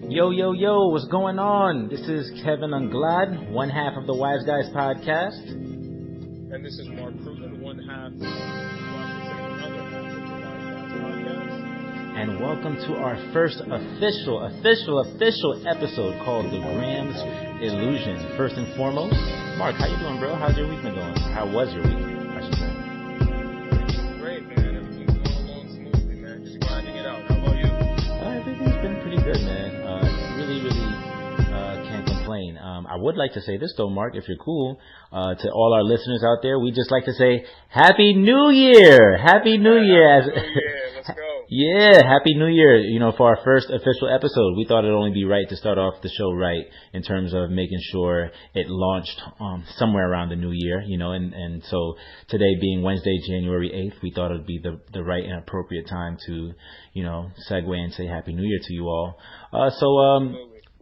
Yo, yo, yo, what's going on? This is Kevin Unglad, one half of the Wise Guys podcast. And this is Mark Cruton, one half, well, I should say another half of the Wise Guys podcast. And welcome to our first official episode called The Graham's Illusion. First and foremost, Mark, how you doing, bro? How's your week been going? How was your week, I should say? Great, man. Everything's going along smoothly, man. Just grinding it out. How about you? Everything's been pretty good, man. Really can't complain. I would like to say this though, Mark, if you're cool, to all our listeners out there, we just like to say Happy New Year! Happy New Year! Happy New Year. Let's go. Yeah, Happy New Year. You know, for our first official episode, we thought it'd only be right to start off the show right in terms of making sure it launched somewhere around the new year, you know, and so today being Wednesday, January 8th, we thought it'd be the right and appropriate time to, you know, segue and say Happy New Year to you all.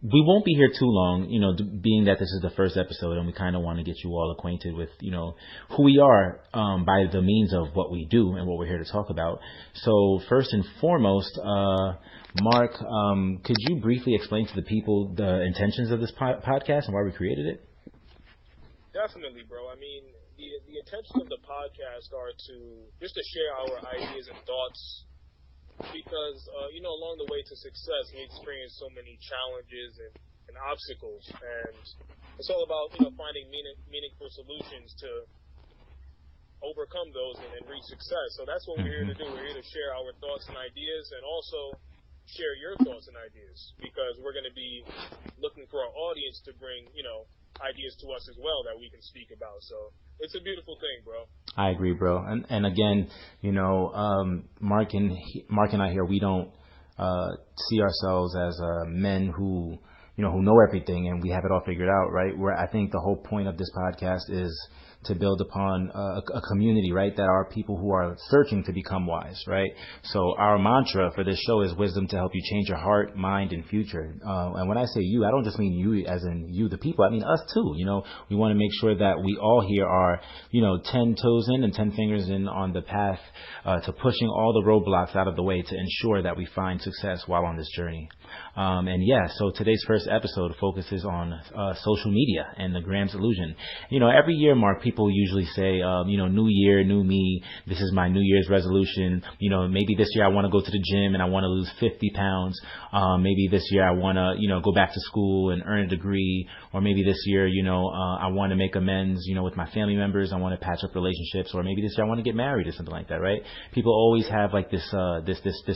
We won't be here too long, you know, being that this is the first episode and we kind of want to get you all acquainted with, you know, who we are by the means of what we do and what we're here to talk about. So first and foremost, Mark, could you briefly explain to the people the intentions of this podcast and why we created it? Definitely, bro. I mean, the intention of the podcast are to share our ideas and thoughts. Because, you know, along the way to success, we experience so many challenges and obstacles. And it's all about, you know, finding meaningful solutions to overcome those and reach success. So that's what we're here to do. We're here to share our thoughts and ideas and also share your thoughts and ideas. Because we're going to be looking for our audience to bring, you know, ideas to us as well that we can speak about. So it's a beautiful thing, bro. I agree, bro. And again, you know, Mark and I here, we don't see ourselves as men who, you know, who know everything and we have it all figured out, right? Where I think the whole point of this podcast is to build upon a community, right? That are people who are searching to become wise, right? So our mantra for this show is wisdom to help you change your heart, mind, and future. And when I say you, I don't just mean you as in you, the people. I mean us too. You know, we want to make sure that we all here are, you know, 10 toes in and 10 fingers in on the path to pushing all the roadblocks out of the way to ensure that we find success while on this journey. And yeah, so today's first episode focuses on social media and the Graham's Illusion. You know, every year, Mark, people usually say, you know, new year, new me. This is my New Year's resolution. You know, maybe this year I want to go to the gym and I want to lose 50 pounds. Maybe this year I want to, you know, go back to school and earn a degree. Or maybe this year, you know, I want to make amends, you know, with my family members. I want to patch up relationships. Or maybe this year I want to get married or something like that, right? People always have like this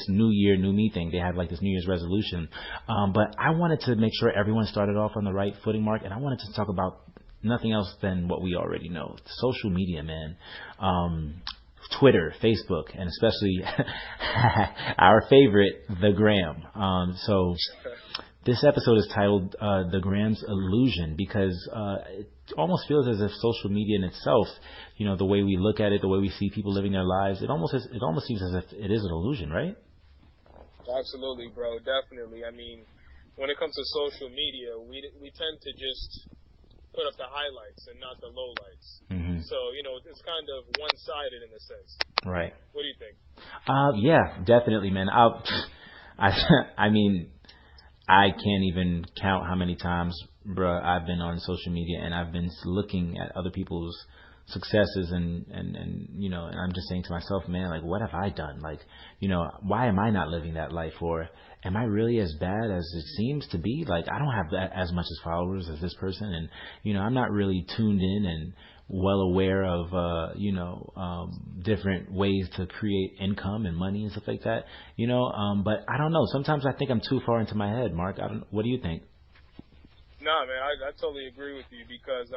new year, new me thing. They have like this New Year's resolution. But I wanted to make sure everyone started off on the right footing, Mark, and I wanted to talk about nothing else than what we already know. Social media, man. Twitter, Facebook, and especially our favorite, The Graham. So this episode is titled The Graham's Illusion because it almost feels as if social media in itself, you know, the way we look at it, the way we see people living their lives, it almost seems as if it is an illusion, right? Absolutely, bro. Definitely. I mean, when it comes to social media, we tend to just put up the highlights and not the lowlights. Mm-hmm. So, you know, it's kind of one-sided in a sense. Right. What do you think? Yeah, definitely, man. I mean, I can't even count how many times, bruh, I've been on social media and I've been looking at other people's successes and you know, and I'm just saying to myself, man, like, what have I done? Like, you know, why am I not living that life? Or am I really as bad as it seems to be? Like, I don't have as much as followers as this person, and you know, I'm not really tuned in and well aware of you know, different ways to create income and money and stuff like that, you know. But I don't know, sometimes I think I'm too far into my head, Mark. What do you think? Nah, man, I totally agree with you because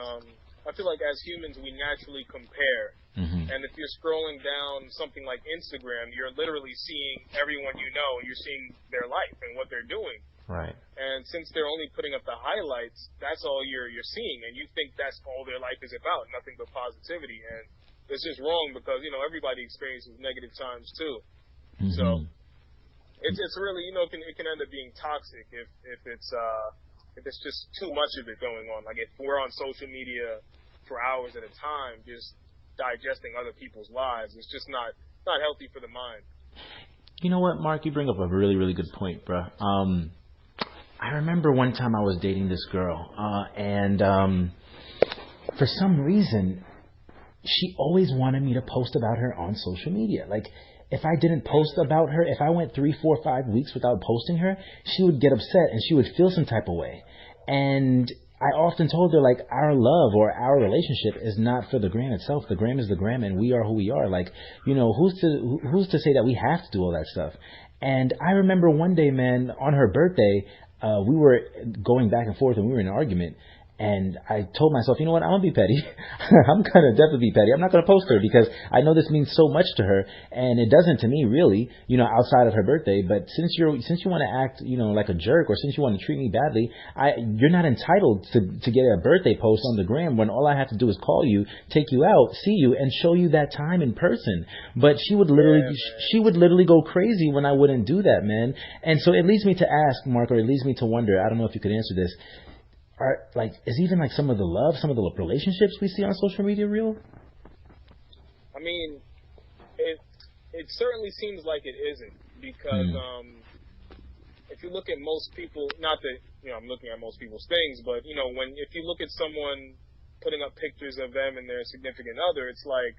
I feel like as humans, we naturally compare. Mm-hmm. And if you're scrolling down something like Instagram, you're literally seeing everyone you know. You're seeing their life and what they're doing. Right. And since they're only putting up the highlights, that's all you're seeing. And you think that's all their life is about, nothing but positivity. And it's just wrong because, you know, everybody experiences negative times too. Mm-hmm. So it's really, you know, it can end up being toxic if it's just too much of it going on. Like if we're on social media for hours at a time, just digesting other people's lives, it's just not healthy for the mind. You know what, Mark? You bring up a really, really good point, bro. I remember one time I was dating this girl, and for some reason, she always wanted me to post about her on social media. Like, if I didn't post about her, if I went 3, 4, 5 weeks without posting her, she would get upset and she would feel some type of way. And I often told her, like, our love or our relationship is not for the gram itself. The gram is the gram, and we are who we are. Like, you know, who's to say that we have to do all that stuff? And I remember one day, man, on her birthday, we were going back and forth and we were in an argument. And I told myself, you know what, I'm going to be petty. I'm going to definitely be petty. I'm not going to post her because I know this means so much to her. And it doesn't to me, really, you know, outside of her birthday. But since you want to act, you know, like a jerk, or since you want to treat me badly, you're not entitled to get a birthday post on the gram when all I have to do is call you, take you out, see you, and show you that time in person. But she would literally go crazy when I wouldn't do that, man. And so it leads me to ask, Mark, or it leads me to wonder, I don't know if you could answer this, is even like some of the love, some of the relationships we see on social media real? I mean, it certainly seems like it isn't, because if you look at most people, not that, you know, I'm looking at most people's things, but, you know, if you look at someone putting up pictures of them and their significant other, it's like,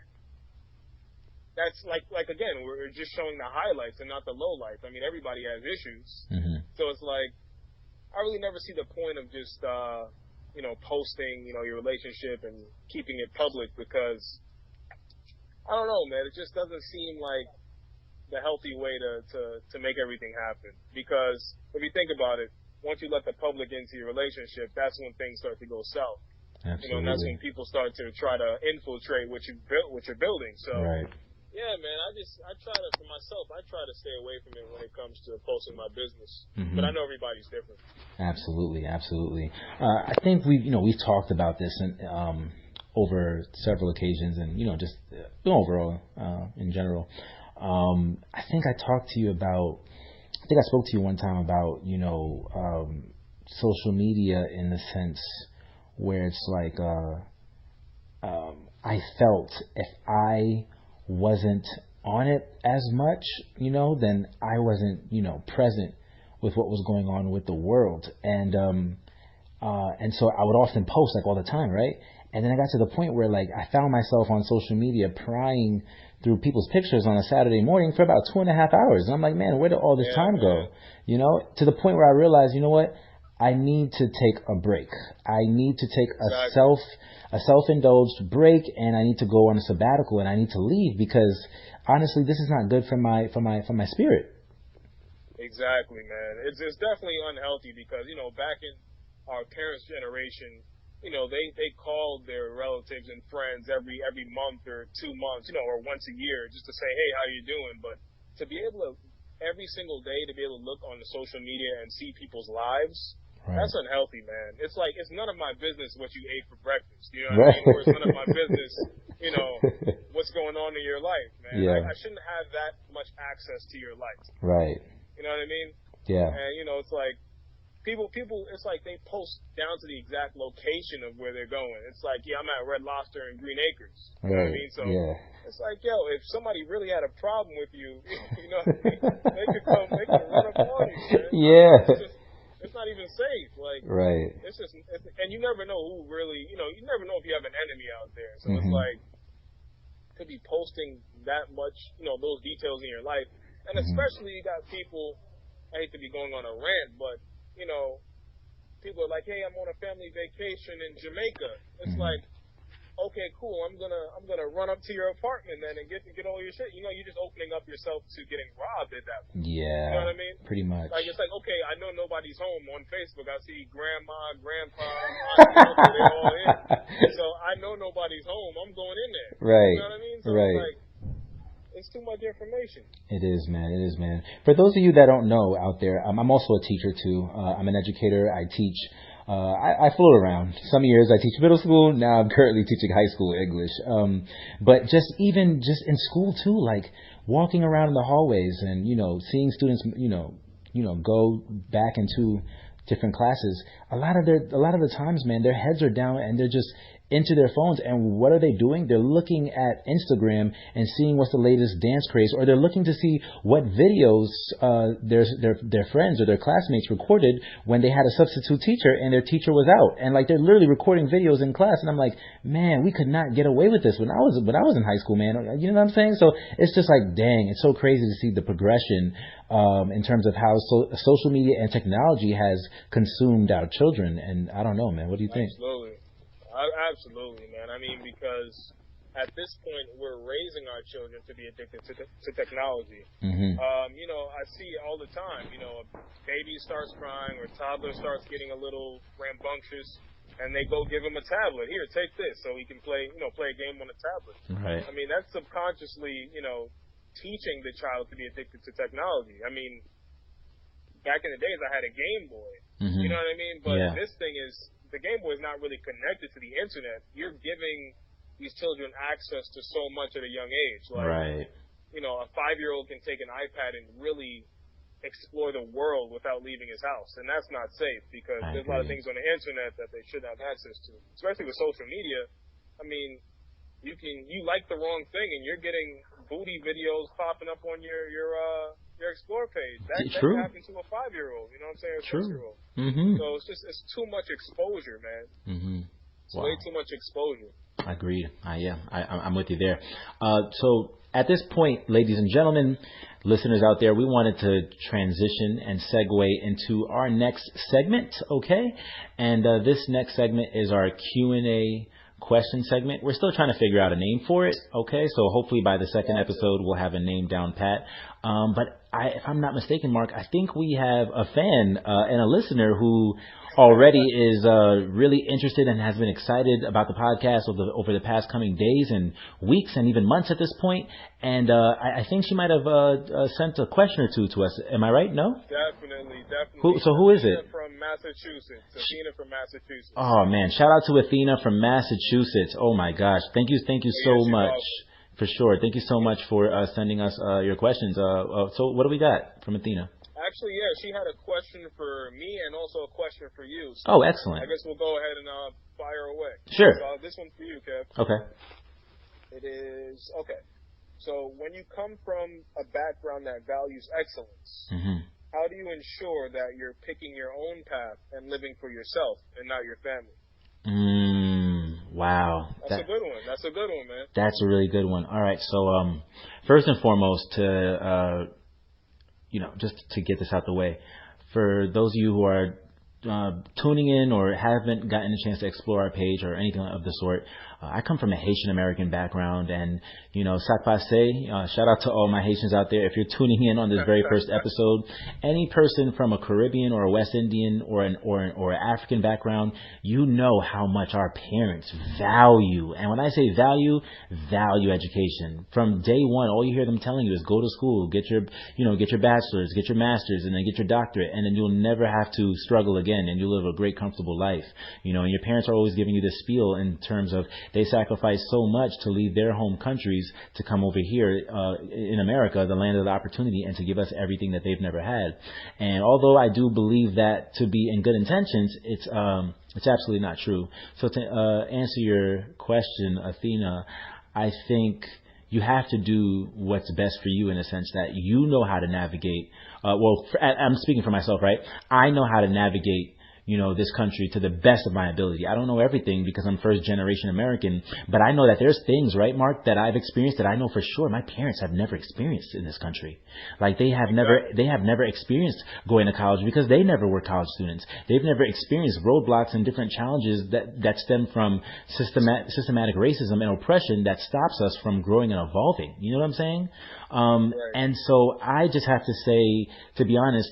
that's like again, we're just showing the highlights and not the lowlights. I mean, everybody has issues. So it's like, I really never see the point of just, you know, posting, you know, your relationship and keeping it public, because, I don't know, man, it just doesn't seem like the healthy way to make everything happen. Because if you think about it, once you let the public into your relationship, that's when things start to go south. Absolutely. You know, and that's when people start to try to infiltrate what you're building. So. Right. Yeah, man, I try to stay away from it when it comes to posting my business. But I know everybody's different. Absolutely. I think we've talked about this over several occasions, and, you know, just overall, in general. I think I spoke to you one time about, you know, social media, in the sense where it's like, I felt if I wasn't on it as much, you know, then I wasn't, you know, present with what was going on with the world. And so I would often post, like, all the time, right? And then I got to the point where, like, I found myself on social media prying through people's pictures on a Saturday morning for about 2.5 hours. And I'm like, man, where did all this time go? You know, to the point where I realized, you know what? I need to take a break. I need to take a self-indulged break, and I need to go on a sabbatical, and I need to leave, because honestly, this is not good for my spirit. Exactly, man. It's definitely unhealthy, because, you know, back in our parents' generation, you know, they called their relatives and friends every month or 2 months, you know, or once a year, just to say, hey, how you doing? But to be able to, every single day, to be able to look on the social media and see people's lives, right, that's unhealthy, man. It's like, it's none of my business what you ate for breakfast, you know what I mean? Or it's none of my business, you know, what's going on in your life, man. Yeah. I shouldn't have that much access to your life. Right. You know what I mean? Yeah. And, you know, it's like, people, it's like they post down to the exact location of where they're going. It's like, yeah, I'm at Red Lobster in Green Acres. You know what I mean? So it's like, yo, if somebody really had a problem with you, you know what I mean? They could run up on you, man. Yeah. It's not even safe. Like, right. And you never know who really, you know, you never know if you have an enemy out there. So it's like, could be posting that much, you know, those details in your life. And especially you got people, I hate to be going on a rant, but, you know, people are like, hey, I'm on a family vacation in Jamaica. It's like, okay, cool. I'm gonna run up to your apartment then and get all your shit. You know, you're just opening up yourself to getting robbed at that point. Yeah. You know what I mean? Pretty much. Like, it's like, okay, I know nobody's home on Facebook. I see grandma, grandpa, aunt, uncle, they're all in. So I know nobody's home. I'm going in there. Right. You know what I mean? So right. It's like, it's too much information. It is, man. For those of you that don't know out there, I'm also a teacher too. I'm an educator. I teach. I float around. Some years I teach middle school. Now I'm currently teaching high school English. But just in school too, like walking around in the hallways and, you know, seeing students, you know, go back into different classes. A lot of the times, man, their heads are down and they're just into their phones, and what are they doing? They're looking at Instagram and seeing what's the latest dance craze, or they're looking to see what videos their friends or their classmates recorded when they had a substitute teacher and their teacher was out, and like they're literally recording videos in class. And I'm like, man, we could not get away with this when I was in high school, man. You know what I'm saying? So it's just like, dang, it's so crazy to see the progression in terms of how social media and technology has consumed our children. And I don't know, man. What do you think? Absolutely, man. I mean, because at this point, we're raising our children to be addicted to technology. Mm-hmm. You know, I see all the time, you know, a baby starts crying or a toddler starts getting a little rambunctious, and they go give him a tablet. Here, take this, so he can play a game on a tablet. Right. I mean, that's subconsciously, you know, teaching the child to be addicted to technology. I mean, back in the days, I had a Game Boy. Mm-hmm. You know what I mean? But yeah. this thing is, the Game Boy is not really connected to the internet. You're giving these children access to so much at a young age. Like, right. You know, a 5-year-old can take an iPad and really explore the world without leaving his house. And that's not safe, because there's a lot of things on the internet that they should have access to, especially with social media. I mean, you like the wrong thing and you're getting booty videos popping up on your Explore page. That can happen to a 5-year-old, you know what I'm saying? Or 6-year-old. Mm-hmm. So it's too much exposure, man. Mm-hmm. It's way too much exposure. Agreed. I'm with you there. So at this point, ladies and gentlemen, listeners out there, we wanted to transition and segue into our next segment, okay? And this next segment is our Q&A question segment. We're still trying to figure out a name for it, okay? So hopefully by the second episode, we'll have a name down pat. But if I'm not mistaken, Mark, I think we have a fan and a listener who already is really interested and has been excited about the podcast over the past coming days and weeks and even months at this point. And I think she might have sent a question or two to us. Am I right? No? Definitely. Who is it? From Massachusetts. Athena from Massachusetts. Oh, man. Shout out to Athena from Massachusetts. Oh, my gosh. Thank you so much. For sure. Thank you so much for sending us your questions. So what do we got from Athena? Actually, yeah, she had a question for me and also a question for you. So oh, excellent. I guess we'll go ahead and fire away. Sure. So, this one's for you, Kev. Okay. It is, okay. So when you come from a background that values excellence, mm-hmm. how do you ensure that you're picking your own path and living for yourself and not your family? Wow. That's a good one. That's a good one, man. That's a really good one. All right. So, first and foremost, just to get this out the way, for those of you who are tuning in or haven't gotten a chance to explore our page or anything of the sort, I come from a Haitian American background, and sac passe, shout out to all my Haitians out there. If you're tuning in on this very first episode, any person from a Caribbean or a West Indian or an African background, you know how much our parents value. And when I say value education. From day one, all you hear them telling you is go to school, get your bachelor's, get your master's, and then get your doctorate, and then you'll never have to struggle again, and you'll live a great, comfortable life. And your parents are always giving you this spiel in terms of they sacrifice so much to leave their home countries to come over here in America, the land of the opportunity, and to give us everything that they've never had. And although I do believe that to be in good intentions, it's absolutely not true. So to answer your question, Athena, I think you have to do what's best for you in a sense that you know how to navigate. I'm speaking for myself, right? I know how to navigate this country to the best of my ability. I don't know everything because I'm first generation American, but I know that there's things, right, Mark, that I've experienced that I know for sure my parents have never experienced in this country. Like they have never experienced going to college because they never were college students. They've never experienced roadblocks and different challenges that stem from systematic racism and oppression that stops us from growing and evolving. You know what I'm saying? Right. And so I just have to say, to be honest,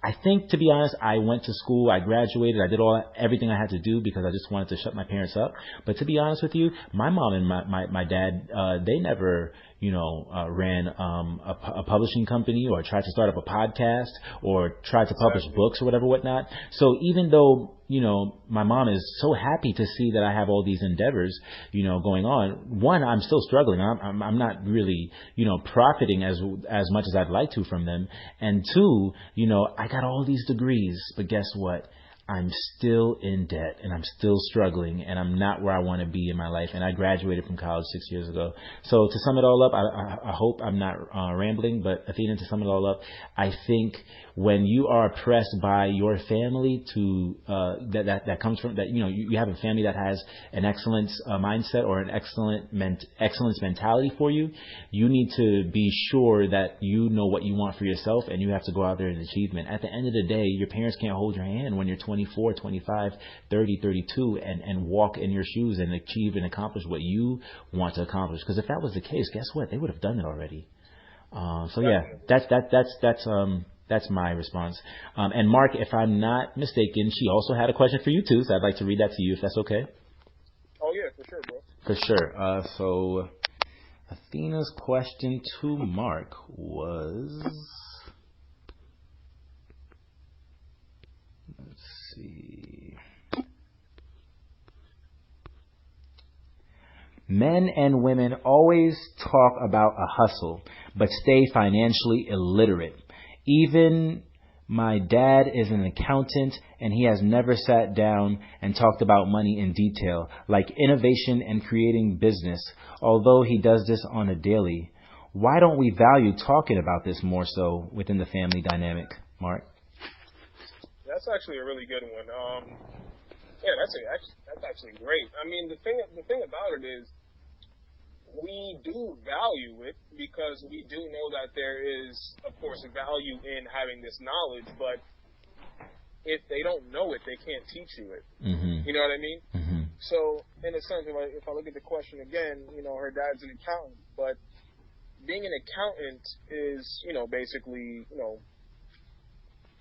I think, to be honest, I went to school, I graduated, I did everything I had to do because I just wanted to shut my parents up. But to be honest with you, my mom and my dad, they never, ran a publishing company or tried to start up a podcast or tried to publish books or whatnot. So even though, my mom is so happy to see that I have all these endeavors, going on. One, I'm still struggling. I'm not really, profiting as much as I'd like to from them. And two, I got all these degrees, but guess what? I'm still in debt and I'm still struggling and I'm not where I want to be in my life. And I graduated from college 6 years ago. So to sum it all up, I hope I'm not rambling, but Athena, to sum it all up, I think when you are oppressed by your family that comes from that, you have a family that has an excellence mindset or an excellence mentality for you, you need to be sure that you know what you want for yourself and you have to go out there and achieve it. At the end of the day, your parents can't hold your hand when you're 24, 25, 30, 32 and walk in your shoes and achieve and accomplish what you want to accomplish. Because if that was the case, guess what? They would have done it already. So yeah, that's my response. And Mark, if I'm not mistaken, she also had a question for you too, so I'd like to read that to you if that's okay. Oh yeah, for sure, bro. For sure. So Athena's question to Mark was, let's see. Men and women always talk about a hustle, but stay financially illiterate. Even my dad is an accountant, and he has never sat down and talked about money in detail, like innovation and creating business, although he does this on a daily. Why don't we value talking about this more so within the family dynamic, Mark? That's actually a really good one. Yeah, that's actually great. I mean, the thing about it is, we do value it because we do know that there is, of course, value in having this knowledge, but if they don't know it, they can't teach you it. Mm-hmm. You know what I mean? Mm-hmm. So, in a sense, if I look at the question again, her dad's an accountant, but being an accountant is, basically,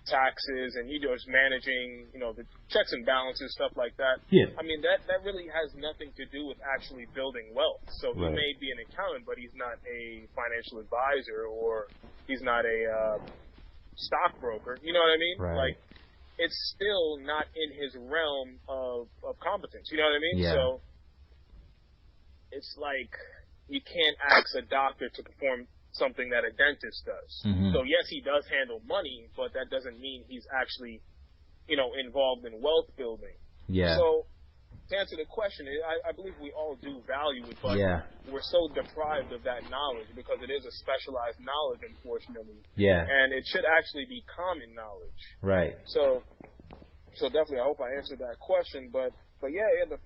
taxes and just managing, the checks and balances, stuff like that. Yeah. I mean, that really has nothing to do with actually building wealth. So he may be an accountant, but he's not a financial advisor or he's not a stockbroker. You know what I mean? Right. Like, it's still not in his realm of competence. You know what I mean? Yeah. So it's like you can't ask a doctor to perform something that a dentist does. Mm-hmm. So yes, he does handle money, but that doesn't mean he's actually, involved in wealth building. Yeah. So to answer the question, I believe we all do value it, but we're so deprived of that knowledge because it is a specialized knowledge, unfortunately. Yeah. And it should actually be common knowledge. Right. So definitely, I hope I answered that question. But yeah, the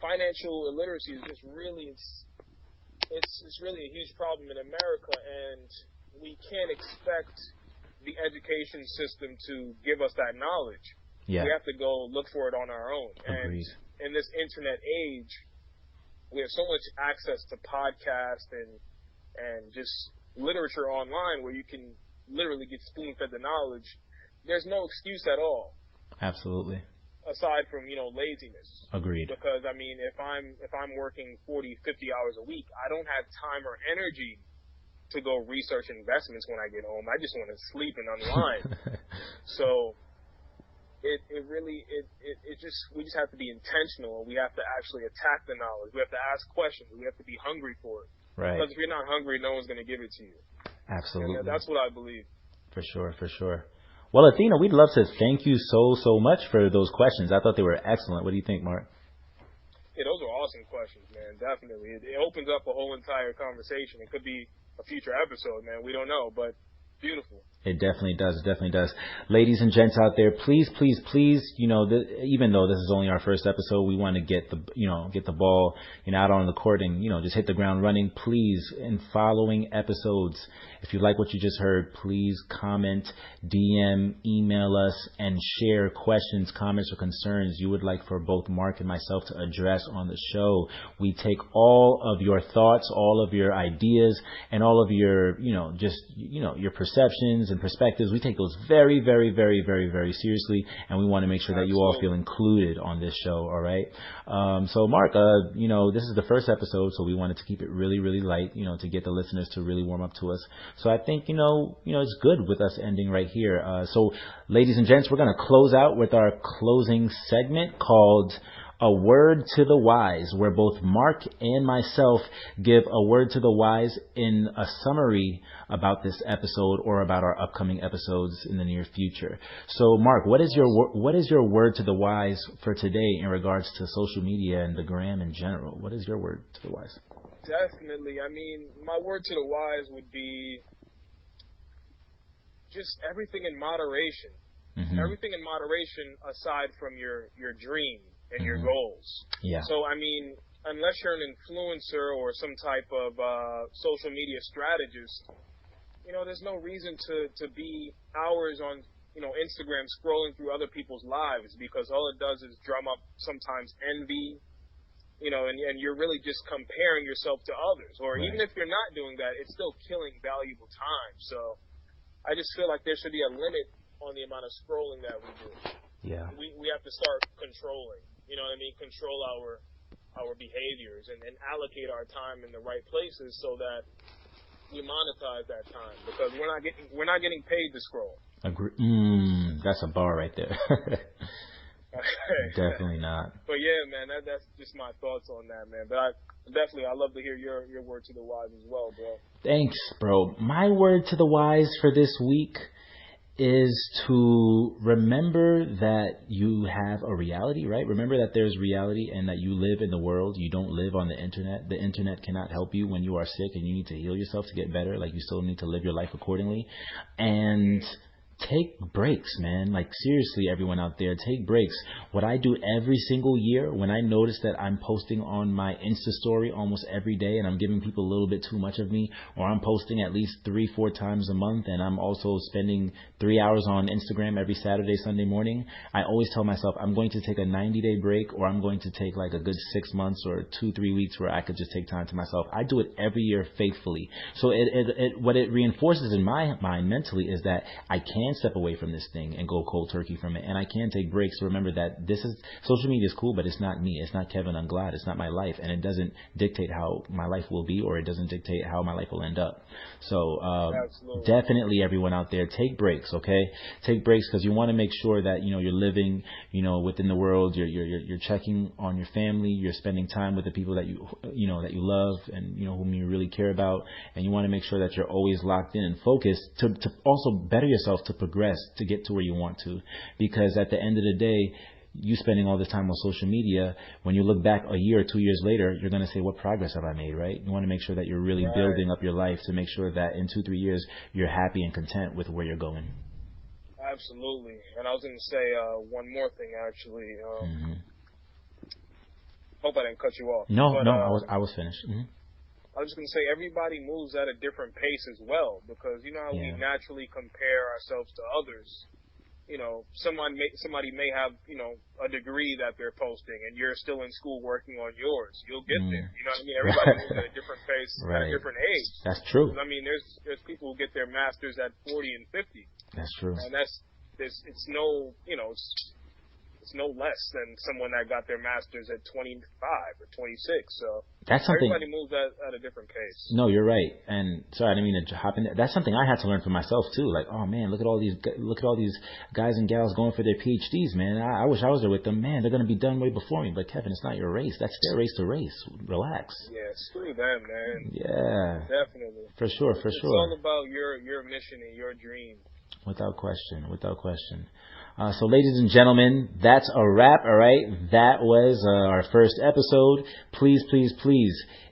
financial illiteracy is just really it's really a huge problem in America, and we can't expect the education system to give us that knowledge. Yeah. We have to go look for it on our own. Agreed. And in this internet age, we have so much access to podcasts and just literature online where you can literally get spoon-fed the knowledge. There's no excuse at all. Absolutely. Aside from, laziness. Agreed. Because, I mean, if I'm working 40, 50 hours a week, I don't have time or energy to go research investments when I get home. I just want to sleep and unwind. So we just have to be intentional. We have to actually attack the knowledge. We have to ask questions. We have to be hungry for it. Right. Because if you're not hungry, no one's going to give it to you. Absolutely. And that's what I believe. For sure. Well, Athena, we'd love to thank you so much for those questions. I thought they were excellent. What do you think, Mark? Yeah, those are awesome questions, man. Definitely. It opens up a whole entire conversation. It could be a future episode, man. We don't know, but beautiful. It definitely does. Ladies and gents out there, please, even though this is only our first episode, we want to get the ball, out on the court and, just hit the ground running. Please, in following episodes, if you like what you just heard, please comment, DM, email us, and share questions, comments, or concerns you would like for both Mark and myself to address on the show. We take all of your thoughts, all of your ideas, and all of your, your perceptions and perspectives. We take those very, very, very, very, very seriously, and we want to make sure that you all feel included on this show. All right. So Mark, this is the first episode, so we wanted to keep it really, really light, to get the listeners to really warm up to us. So I think, it's good with us ending right here. So ladies and gents, we're going to close out with our closing segment called a word to the wise, where both Mark and myself give a word to the wise in a summary about this episode or about our upcoming episodes in the near future. So, Mark, what is your word to the wise for today in regards to social media and the gram in general? What is your word to the wise? Definitely. I mean, my word to the wise would be just everything in moderation. Mm-hmm. Everything in moderation aside from your dream and your Mm-hmm. goals. Yeah. So, I mean, unless you're an influencer or some type of social media strategist, there's no reason to be hours on, Instagram scrolling through other people's lives, because all it does is drum up sometimes envy, and you're really just comparing yourself to others. Or Right. even if you're not doing that, it's still killing valuable time. So I just feel like there should be a limit on the amount of scrolling that we do. Yeah. We have to start controlling, control our behaviors and allocate our time in the right places so that we monetize that time, because we're not getting paid to scroll. Agree. That's a bar right there. Definitely not. But yeah, man, that's just my thoughts on that, man. But I love to hear your word to the wise as well, bro. Thanks, bro. My word to the wise for this week is to remember that you have a reality, right? Remember that there's reality and that you live in the world. You don't live on the internet. The internet cannot help you when you are sick and you need to heal yourself to get better. Like, you still need to live your life accordingly. And take breaks, man. Like, seriously, everyone out there, take breaks. What I do every single year, when I notice that I'm posting on my Insta story almost every day and I'm giving people a little bit too much of me, or I'm posting at least 3-4 times a month and I'm also spending 3 hours on Instagram every Saturday, Sunday morning, I always tell myself I'm going to take a 90-day break, or I'm going to take like a good 6 months or 2-3 weeks where I could just take time to myself. I do it every year faithfully. So what it reinforces in my mind mentally is that I can step away from this thing and go cold turkey from it, and I can take breaks to remember that social media is cool, but it's not me. It's not Kevin Unglad. It's not my life, and it doesn't dictate how my life will be, or it doesn't dictate how my life will end up. So definitely, everyone out there, take breaks, okay? Take breaks, because you want to make sure that you're living within the world. You're checking on your family. You're spending time with the people that you love and whom you really care about, and you want to make sure that you're always locked in and focused to also better yourself, to progress, to get to where you want to. Because at the end of the day, you spending all this time on social media, when you look back a year or 2 years later, you're going to say, what progress have I made, right? You want to make sure that you're really building up your life to make sure that in 2-3 years, you're happy and content with where you're going. Absolutely. And I was going to say one more thing, actually. Hope I didn't cut you off. No, I was finished. Mm-hmm. I was just going to say, everybody moves at a different pace as well, because how we naturally compare ourselves to others. Somebody may have, a degree that they're posting, and you're still in school working on yours. You'll get there. You know what I mean? Everybody moves at a different pace at a different age. That's true. I mean, there's people who get their masters at 40 and 50. That's true. And it's no, it's no less than someone that got their masters at 25 or 26. So that's something. Everybody moves at a different pace. No, you're right. And sorry, I didn't mean to hop in there. That's something I had to learn for myself too. Like, oh man, look at all these guys and gals going for their PhDs, man. I wish I was there with them. Man, they're gonna be done way before me. But Kevin, it's not your race. That's their race to race. Relax. Yeah, screw them, man. Yeah. Definitely. For sure. It's all about your mission and your dream. Without question. So, ladies and gentlemen, that's a wrap, all right? That was our first episode. Please,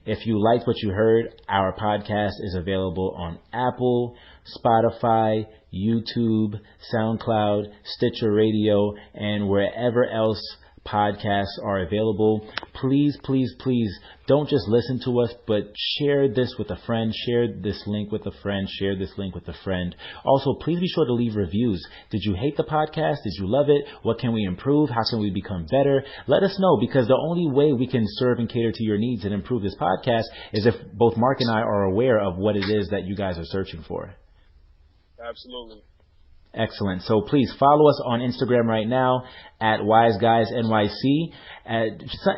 if you liked what you heard, our podcast is available on Apple, Spotify, YouTube, SoundCloud, Stitcher Radio, and wherever else podcasts are available. Please don't just listen to us, but share this with a friend, share this link with a friend, share this link with a friend. Also, please be sure to leave reviews. Did you hate the podcast? Did you love it? What can we improve? How can we become better? Let us know, because the only way we can serve and cater to your needs and improve this podcast is if both Mark and I are aware of what it is that you guys are searching for. Absolutely. Excellent. So please follow us on Instagram right now at WiseGuysNYC. At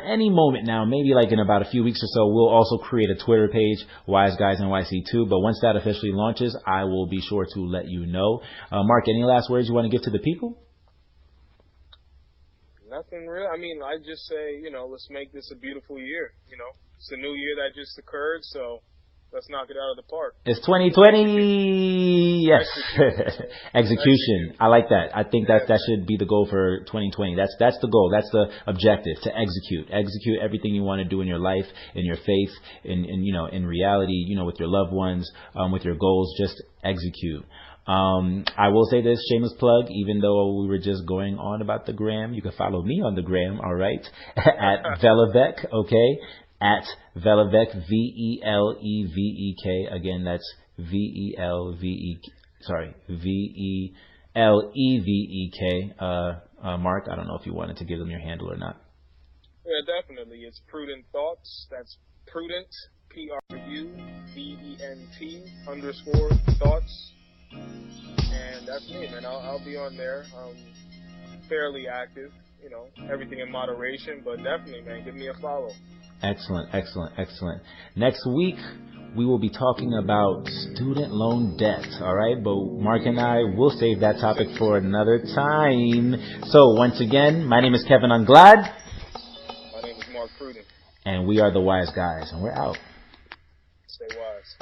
any moment now, maybe like in about a few weeks or so, we'll also create a Twitter page, WiseGuysNYC too. But once that officially launches, I will be sure to let you know. Mark, any last words you want to give to the people? Nothing real. I mean, I just say, let's make this a beautiful year. It's a new year that just occurred, so let's knock it out of the park. It's 2020. Yes. Execution. I like that. I think that should be the goal for 2020. That's the goal. That's the objective, to execute. Execute everything you want to do in your life, in your faith, in reality, with your loved ones, with your goals. Just execute. I will say this, shameless plug, even though we were just going on about the gram, you can follow me on the gram, all right, at Velevek, okay, at Velevek, Velevek. Again, that's Velevek. Mark, I don't know if you wanted to give them your handle or not. Yeah, definitely. It's Prudent Thoughts. That's Prudent, PRUDENT_thoughts. And that's me, man. I'll be on there. Fairly active, everything in moderation, but definitely, man, give me a follow. Excellent. Next week, we will be talking about student loan debt, all right? But Mark and I will save that topic for another time. So, once again, my name is Kevin Anglad. My name is Mark Prudent. And we are the Wise Guys, and we're out. Stay wise.